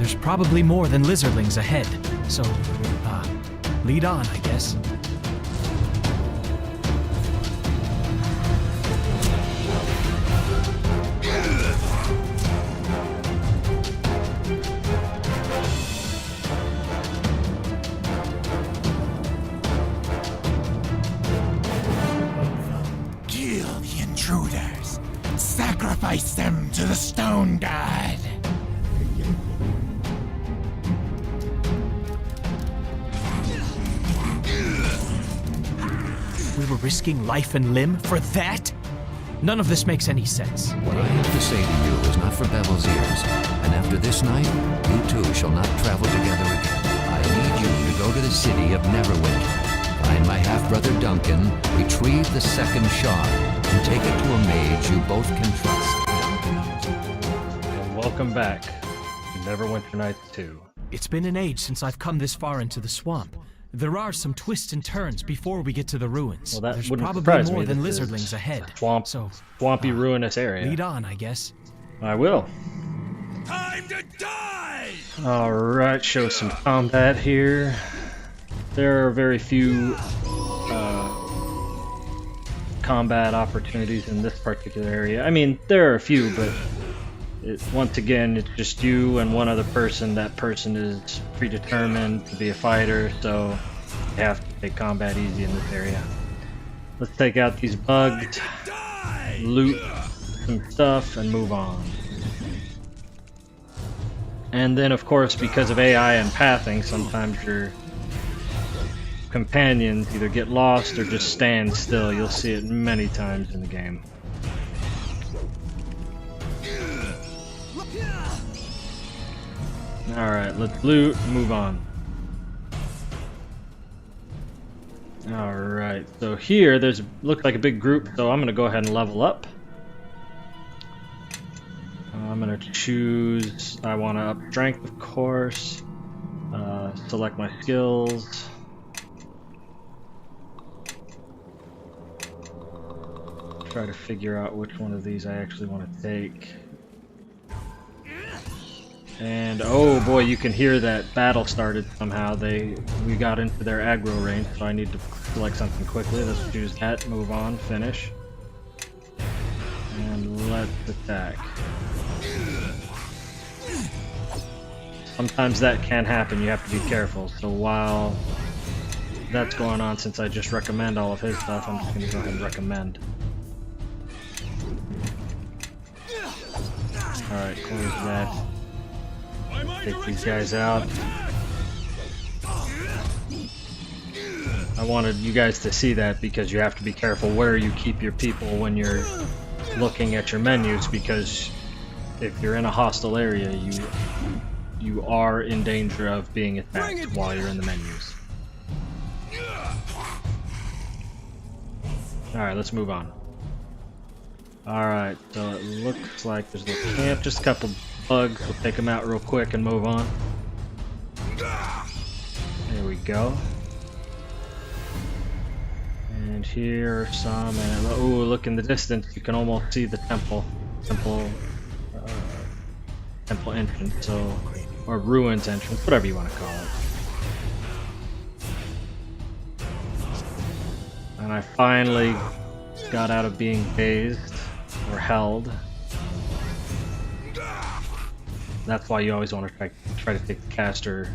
There's probably more than lizardlings ahead, so, lead on, I guess. Kill the intruders. Sacrifice them to the stone god. We were risking life and limb for that? None of this makes any sense. What I have to say to you is not for Bevel's ears, and after this night, you two shall not travel together again. I need you to go to the city of Neverwinter, find my half-brother Duncan, retrieve the second shard, and take it to a mage you both can trust. And welcome back to Neverwinter Nights 2. It's been an age since I've come this far into the swamp. There are some twists and turns before we get to the ruins. Well, that There's wouldn't probably surprise more me. than This is lizardlings ahead. Swampy, ruinous area. Lead on, I guess. I will. Time to die! Alright, show some combat here. There are very few combat opportunities in this particular area. I mean, there are a few, but once again, it's just you and one other person. That person is predetermined to be a fighter, so you have to take combat easy in this area. Let's take out these bugs, loot some stuff, and move on. And then, of course, because of AI and pathing, sometimes your companions either get lost or just stand still. You'll see it many times in the game. Alright, let's loot and move on. Alright, so here looks like a big group, so I'm gonna go ahead and level up. I'm gonna choose, I want to up strength, of course. Select my skills. Try to figure out which one of these I actually want to take. And oh boy, you can hear that battle started somehow. We got into their aggro range, so I need to select something quickly. Let's choose that, move on, finish. And let's attack. Sometimes that can happen, you have to be careful. So while that's going on, since I just recommend all of his stuff, I'm just going to go ahead and recommend. Alright, close that. Take these guys out. I wanted you guys to see that because you have to be careful where you keep your people when you're looking at your menus, because if you're in a hostile area, you are in danger of being attacked while you're in the menus. Alright, let's move on. Alright, so it looks like there's a little camp, just a couple bugs. We'll take them out real quick and move on. There we go. And here are some, and oh, look in the distance, you can almost see the temple entrance, so, or ruins entrance, whatever you want to call it. And I finally got out of being dazed or held. That's why you always want to try to take the caster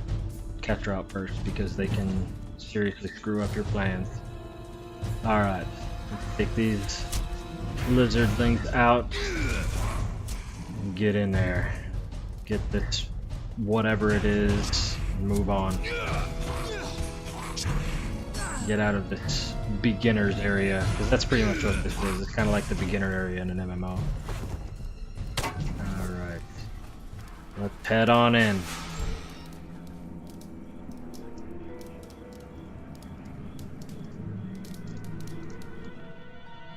out first, because they can seriously screw up your plans. Alright, let's take these lizard things out and get in there. Get this whatever it is and move on. Get out of this beginner's area, because that's pretty much what this is. It's kind of like the beginner area in an MMO. Alright, let's head on in.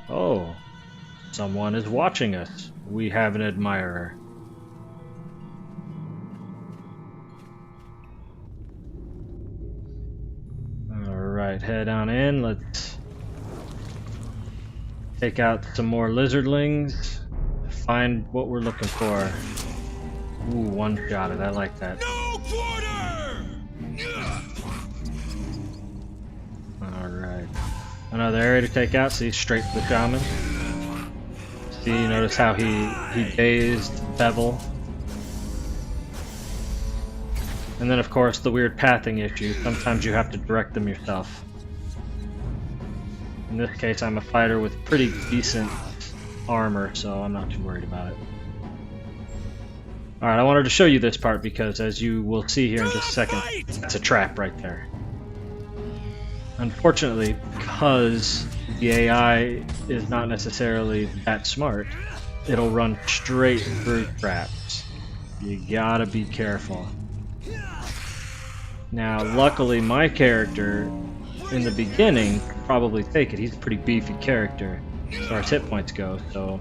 Oh, someone is watching us. We have an admirer. Alright, head on in. Let's take out some more lizardlings. Find what we're looking for. Ooh, one-shotted. I like that. No quarter! Alright. Another area to take out. See, straight to the shaman. See, notice how he dazed Bevel. And then, of course, the weird pathing issue. Sometimes you have to direct them yourself. In this case, I'm a fighter with pretty decent armor, so I'm not too worried about it. Alright, I wanted to show you this part because, as you will see here in just a second, that's a trap right there. Unfortunately, because the AI is not necessarily that smart, it'll run straight through traps. You gotta be careful. Now, luckily, my character, in the beginning, could probably take it. He's a pretty beefy character, as far as hit points go, so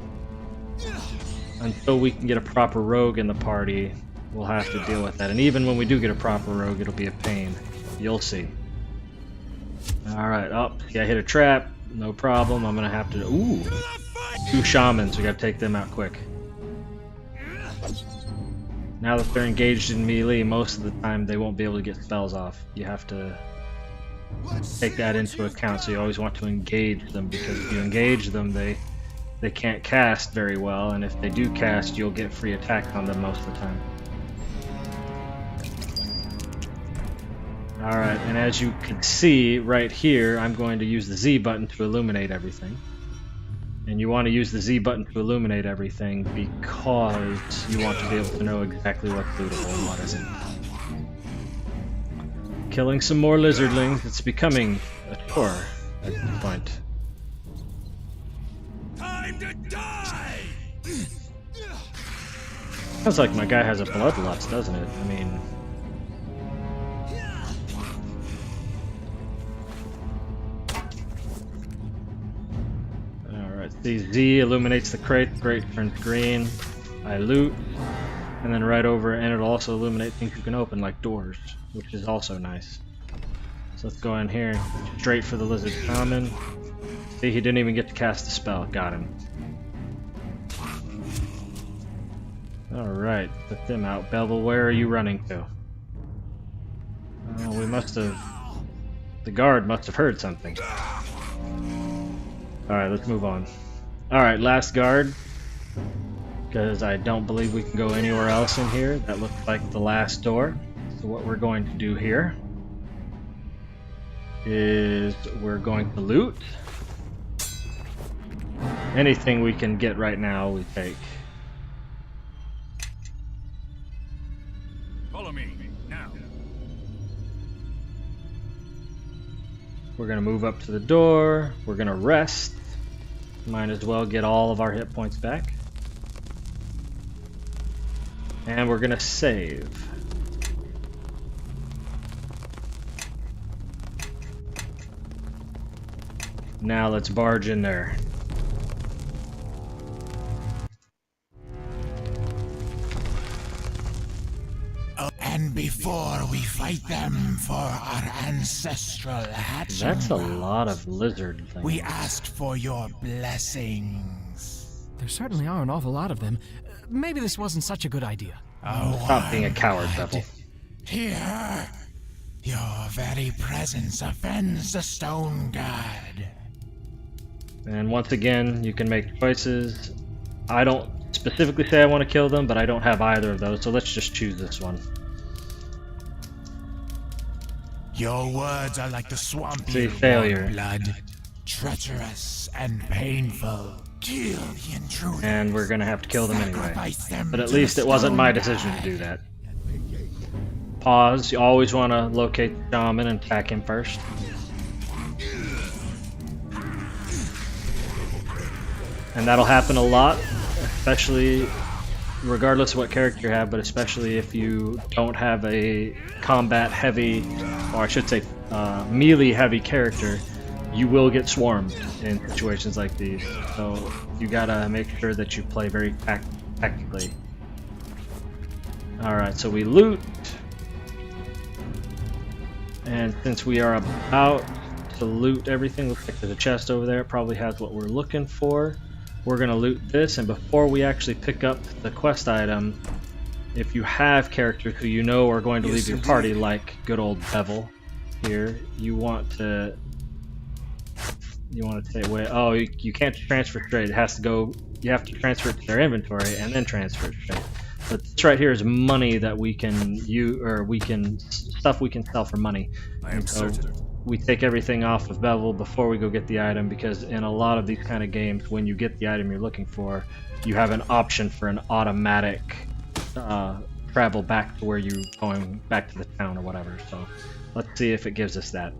until we can get a proper rogue in the party, we'll have to deal with that. And even when we do get a proper rogue, it'll be a pain. You'll see. Alright, oh, yeah, I hit a trap. No problem. I'm gonna have to... Ooh! 2 shamans. We gotta take them out quick. Now that they're engaged in melee, most of the time they won't be able to get spells off. You have to take that into account, so you always want to engage them, because if you engage them, they can't cast very well, and if they do cast, you'll get free attack on them most of the time. Alright, and as you can see right here, I'm going to use the Z button to illuminate everything. And you want to use the Z button to illuminate everything because you want to be able to know exactly what's lootable and what isn't. Killing some more lizardlings, it's becoming a chore at this point. Time to die! Sounds like my guy has a bloodlust, doesn't it? I mean... The Z illuminates the crate turns green, I loot, and then right over, and it'll also illuminate things you can open, like doors, which is also nice. So let's go in here, straight for the lizard shaman. See, he didn't even get to cast the spell, got him. Alright, put them out. Bevel, where are you running to? Oh, we must have... The guard must have heard something. Alright, let's move on. Alright, last guard, because I don't believe we can go anywhere else in here. That looks like the last door. So what we're going to do here is we're going to loot. Anything we can get right now, we take. Follow me, now. We're going to move up to the door. We're going to rest. Might as well get all of our hit points back. And we're gonna save. Now let's barge in there. And before we fight them for our ancestral hatching, That's a lot of lizard things. we asked for your blessings. There certainly are an awful lot of them. Maybe this wasn't such a good idea. Oh, Stop being a coward, Bevel. here, your very presence offends the stone god. And once again, you can make choices. I don't specifically say I want to kill them, but I don't have either of those, so let's just choose this one. Your words are like the swamp See, failure. blood, treacherous and painful. Kill the intruder. And we're gonna have to kill them anyway. Sacrifice them But at to least the it wasn't my stone decision to god. do that. Pause. You always want to locate the shaman and attack him first. And that'll happen a lot, especially regardless of what character you have, but especially if you don't have a combat heavy, or I should say melee heavy character, you will get swarmed in situations like these. So you gotta make sure that you play very tactically. Alright, so we loot. And since we are about to loot everything, looks like there's a chest over there. It probably has what we're looking for. We're gonna loot this, and before we actually pick up the quest item, if you have characters who you know are going to leave your party, like good old Bevel here, you want to take away. Oh, you can't transfer straight. It has to go. You have to transfer it to their inventory and then transfer it straight. But this right here is money that we can use, or stuff we can sell for money. I am certain. We take everything off of Bevel before we go get the item, because in a lot of these kind of games, when you get the item you're looking for, you have an option for an automatic travel back to where you're going, back to the town or whatever. So let's see if it gives us that.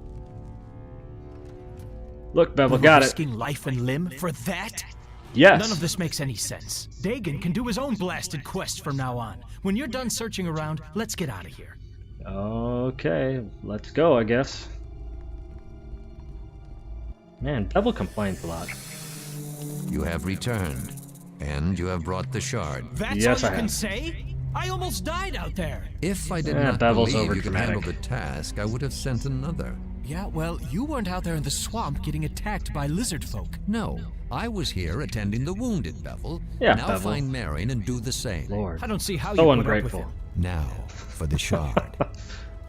Look, Bevel, got it. Risking life and limb for that? Yes. None of this makes any sense. Dagon can do his own blasted quest from now on. When you're done searching around, let's get out of here. Okay, let's go, I guess. Man, Bevel complains a lot. You have returned, and you have brought the shard. That's Yes, all I you can have. say? I almost died out there. If I did Yeah, not Bevel's believe you could overdramatic. handle the task, I would have sent another. Yeah, well, you weren't out there in the swamp getting attacked by lizard folk. No, I was here attending the wounded, Bevel. Yeah, now Bevel. find Marion and do the same. Lord. I don't see how So you put ungrateful. up with him. Now, for the shard.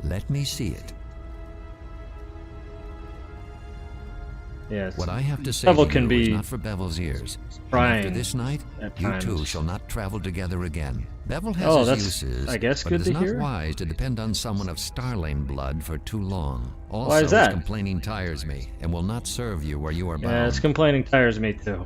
Let me see it. Yes. What I have to say Bevel to can you is be not for Bevel's ears. And trying after this night, at you times. two shall not travel together again. Bevel has Oh, his that's, uses, I guess, but good it is to not hear. wise to depend on someone of Starlane blood for too long. Also, Why is that? his complaining tires me and will not serve you where you are bound. Yeah, it's complaining tires me too.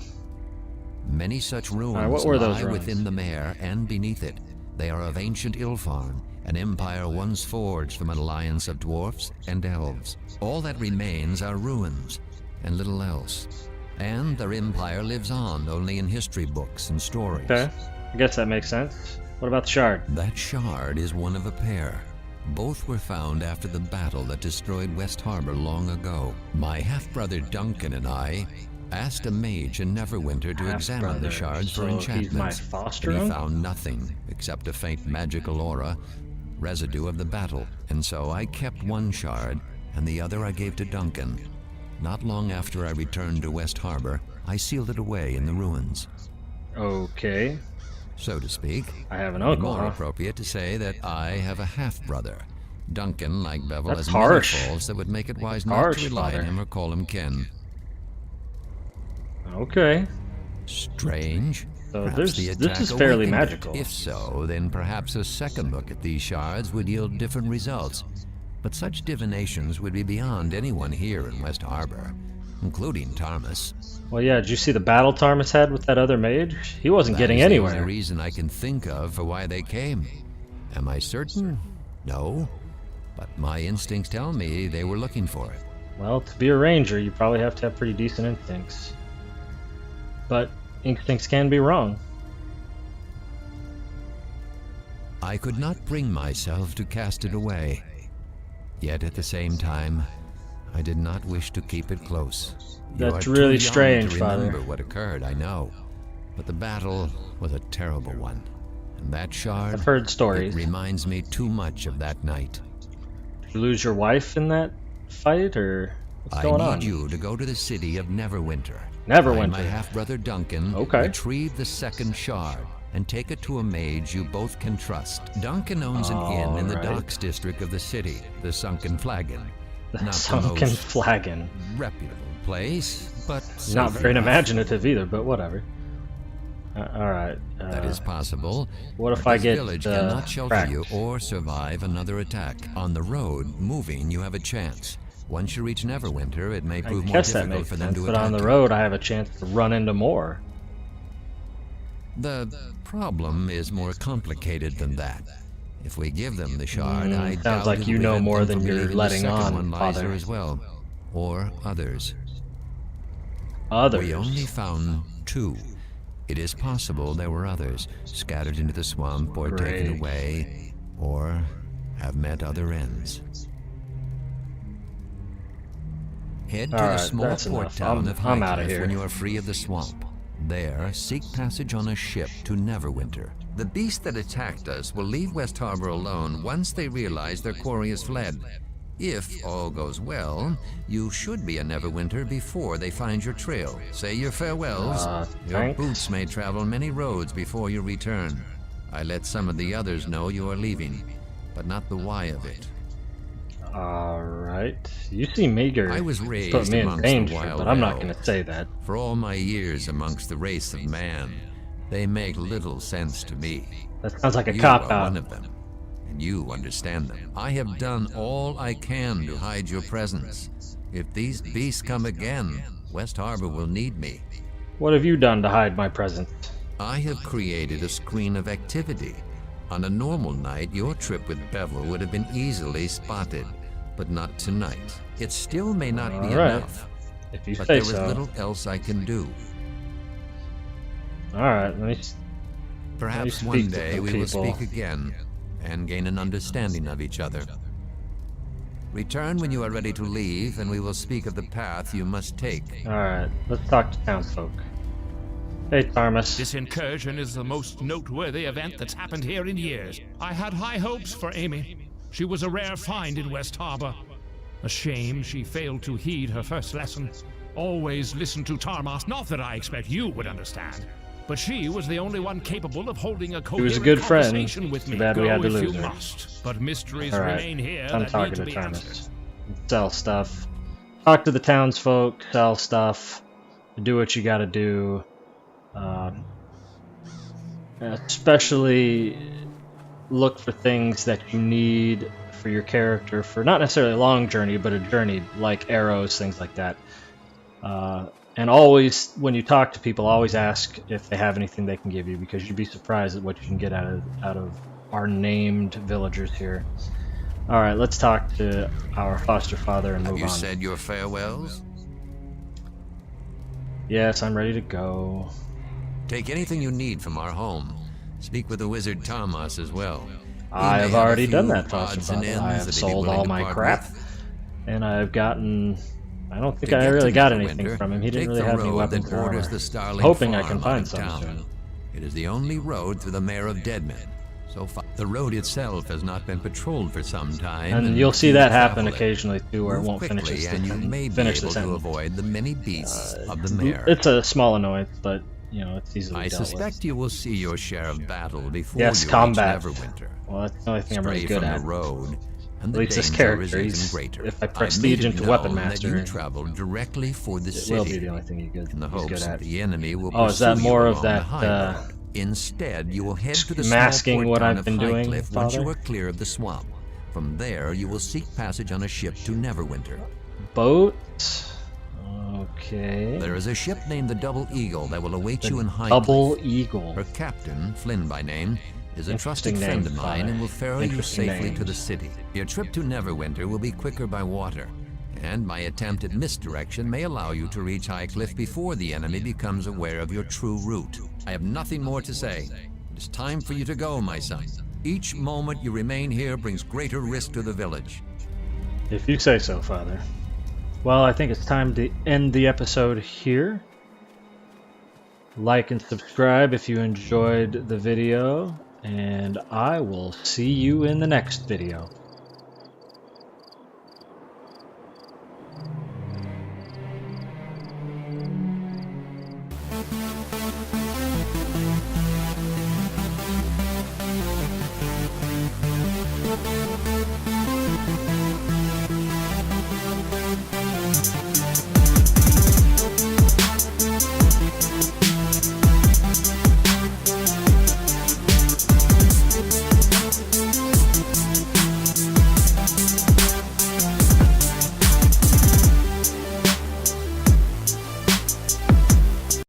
Many such ruins Alright, what were those lie ruins? within the mare and beneath it. They are of ancient Ilfarn, an empire once forged from an alliance of dwarfs and elves. All that remains are ruins, and little else. And their empire lives on only in history books and stories. Okay, I guess that makes sense. What about the shard? That shard is one of a pair. Both were found after the battle that destroyed West Harbor long ago. My half-brother Duncan and I asked a mage in Neverwinter to examine the Half-brother, shards for so enchantments. he's my foster and he uncle? found nothing except a faint magical aura, residue of the battle. And so I kept one shard, and the other I gave to Duncan. Not long after I returned to West Harbor, I sealed it away in the ruins. Okay, So to speak, I have an it'd be uncle, more huh? appropriate to say that I have a half-brother. Duncan, like Bevel, That's has harsh. many faults that would make it wise not Harsh, to rely father. on him or call him kin. Okay. Strange. So Perhaps this the is attack fairly awakened it. magical. If so, then perhaps a second look at these shards would yield different results. But such divinations would be beyond anyone here in West Harbor, including Tarmus. Well, yeah, did you see the battle Tarmus had with that other mage? He wasn't getting That is the anywhere. only reason I can think of for why they came. Am I certain? No. But my instincts tell me they were looking for it. Well, to be a ranger, you probably have to have pretty decent instincts. But instincts can be wrong. I could not bring myself to cast it away. Yet at the same time, I did not wish to keep it close. You That's are really too young strange, to Father. remember what occurred, I know. But the battle was a terrible one. And that shard, I've heard it stories. reminds me too much of that night. Did you lose your wife in that fight, or what's I going need on? you to go to the city of Neverwinter. Neverwinter. Find my half-brother Duncan, Okay. retrieve the second shard, and take it to a mage you both can trust. Duncan owns an inn in the Alright. docks district of the city, the Sunken Flagon. Not the Sunken most flagon. reputable place, but Not safe very enough. imaginative either, but whatever. Alright. That is possible. What if but I this get village cannot shelter cracked? you or survive another attack. On the road, moving, you have a chance. Once you reach Neverwinter, it may I prove more guess that difficult makes for them sense, to but attack on the you. road I have a chance to run into more. The problem is more complicated than that. If we give them the shard, I sounds doubt like it'll you know prevent more them than from you're relieving letting the second on, one lies Father. there as well, or others. Others. We only found 2. It is possible there were others, scattered into the swamp or taken Great. away, or have met other ends. Head to the Alright, small that's port enough. town I'm of outta Highcliffe here. when you are free of the swamp. There, seek passage on a ship to Neverwinter. The beast that attacked us will leave West Harbor alone once they realize their quarry has fled. If all goes well, you should be in Neverwinter before they find your trail. Say your farewells. Your thanks. boots may travel many roads before you return. I let some of the others know you are leaving, but not the why of it. Alright. You seem eager I was to raised put me in amongst the danger, wild but I'm not going elves. to say that. For all my years amongst the race of man, they make little sense to me. That sounds like a You cop are one out. of them, and you understand them. I have done all I can to hide your presence. If these beasts come again, West Harbor will need me. What have you done to hide my presence? I have created a screen of activity. On a normal night, your trip with Bevel would have been easily spotted, but not tonight. It still may not be Alright. enough, If you but say there is so. little else I can do. Alright, let me... Perhaps speak one to day some we will people. speak again and gain an understanding of each other. Return when you are ready to leave, and we will speak of the path you must take. Alright, let's talk to townsfolk. Hey, Tarmus. This incursion is the most noteworthy event that's happened here in years. I had high hopes for Amy. She was a rare find in West Harbor. A shame she failed to heed her first lesson. Always listen to Tarmas. Not that I expect you would understand. But she was the only one capable of holding a She was a coherent good friend. conversation with Too me. bad we had to Go if lose you her. must. But mysteries Alright, remain here I'm that talking need to to be Tarmus. answered. Sell stuff. Talk to the townsfolk, sell stuff. Do what you gotta do. Especially look for things that you need for your character for not necessarily a long journey, but a journey like arrows, things like that. And always, when you talk to people, always ask if they have anything they can give you, because you'd be surprised at what you can get out of our named villagers here. All right, let's talk to our foster father and Have move you on. said your farewells? Yes, I'm ready to go. Take anything you need from our home. Speak with the wizard Thomas as well. I He have may a already done few that, foster odds and father. ends I that have he'd be sold willing all to my part crap, with. and I've gotten... I don't think To I get really to got anything Neverwinter, from him. He didn't take really the have any road weapons that or armor. borders the Starling Hoping I Farm can out find of some town. soon. It is the only road through the Mare of Deadmen. So far, the road itself has not been patrolled for some time, And you'll see few that happen travel it. occasionally too, where it Move won't finish quickly, the and you may be finish the able to sentence. avoid the many beasts of the mare. It's a small annoyance, but you know it's easily I dealt with. suspect you will see your share of battle before Yes, you combat. reach Neverwinter. Well, that's the only thing I'm Stray really good from at. the road, and At the least this danger character, is even he's- greater. if I I've prestige made it into Weapon known Master, that you travel directly for the It city. will be the only thing he's good in the hopes that at. the enemy will Oh, is that pursue you more of along the that, high road. Instead, you will head to the masking small port what town I've of been doing, Highcliffe once you Father? are clear of the swamp. From there, you will seek passage on a ship to Neverwinter. Boat. Okay. There is a ship named the Double Eagle that will await you in Highcliffe. Double Eagle. Her captain, Flynn by name, is a Interesting trusted friend of name, mine Father. and will ferry you Interesting safely to names. the city. Your trip to Neverwinter will be quicker by water, and my attempt at misdirection may allow you to reach Highcliffe before the enemy becomes aware of your true route. I have nothing more to say. It is time for you to go, my son. Each moment you remain here brings greater risk to the village. If you say so, Father. Well, I think it's time to end the episode here. Like and subscribe if you enjoyed the video, and I will see you in the next video.